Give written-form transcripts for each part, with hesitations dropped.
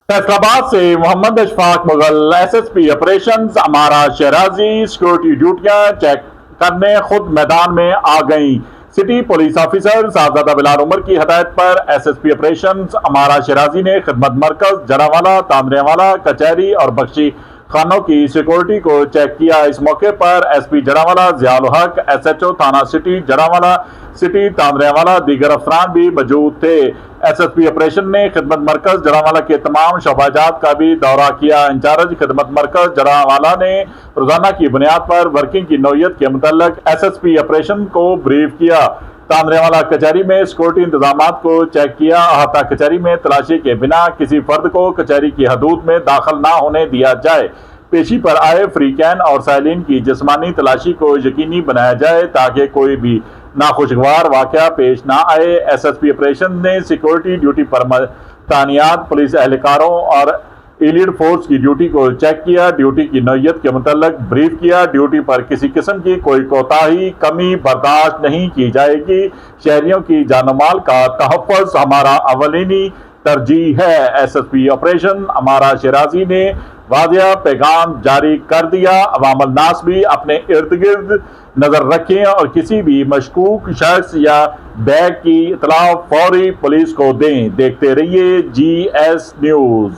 फैसलाबाद से Mohammad Ashfaq Mughal SSP operations अमारा शहराजी security ड्यूटियां check करने खुद मैदान में आ गईं। City police officer Sahibzada Bilal Umar की हदायत पर एसएसपी ऑपरेशंस अमारा शहराजी ने खिदमत मरकज जरावाला, तांदरेवाला, कचहरी और बख्शी खानों की सिक्योरिटी को चेक किया। इस मौके पर एसपी जरावाला जियाउल हक, एसएचओ थाना सिटी जरावाला, सिटी तांदरेवाला, दीगर अफरान भी मौजूद थे। एसएसपी ऑपरेशन ने खिदमत मरकज जरावाला के तमाम शोबाजात का भी दौरा किया। इंचार्ज खिदमत मरकज जरावाला ने रोजाना की बुनियाद पर वर्किंग की नौयत के मुतल्लिक एसएसपी ऑपरेशन को ब्रीफ किया। तांदरेवाला कचहरी में सिक्योरिटी इंतजाम को चेक किया। अहाता कचहरी में तलाशी के बिना किसी फर्द को कचहरी की हदूद में दाखिल न होने दिया जाए। पेशी पर आए फ्रीकैन और साइलिन की जिस्मानी तलाशी को यकीनी बनाया जाए ताकि कोई भी नाखुशगवार वाकया पेश न आए। एसएसपी ऑपरेशन ने सिक्योरिटी ड्यूटी पर तानियात पुलिस एहलकारों और एलिड फोर्स की ड्यूटी को चेक किया। ड्यूटी की नौयत के मुतल्लिक ब्रीफ किया। ड्यूटी पर किसी किस्म की कोई कोताही कमी बर्दाश्त नहीं की जाएगी। शहरियों की जानमाल का तहफ़्फ़ुज़ हमारा अवलीनी तरजीह है। एसएसपी ऑपरेशन अमारा शराजी ने वादिया पैगाम जारी कर दिया। अवाम नास भी अपने इर्द गिर्द नजर रखें और किसी भी मशकूक शख्स या बैग की इतला फौरी पुलिस को दें। देखते रहिए GS न्यूज।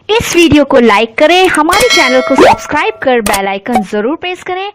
इस वीडियो को लाइक करें, हमारे चैनल को सब्सक्राइब कर बेल आइकन जरूर प्रेस करें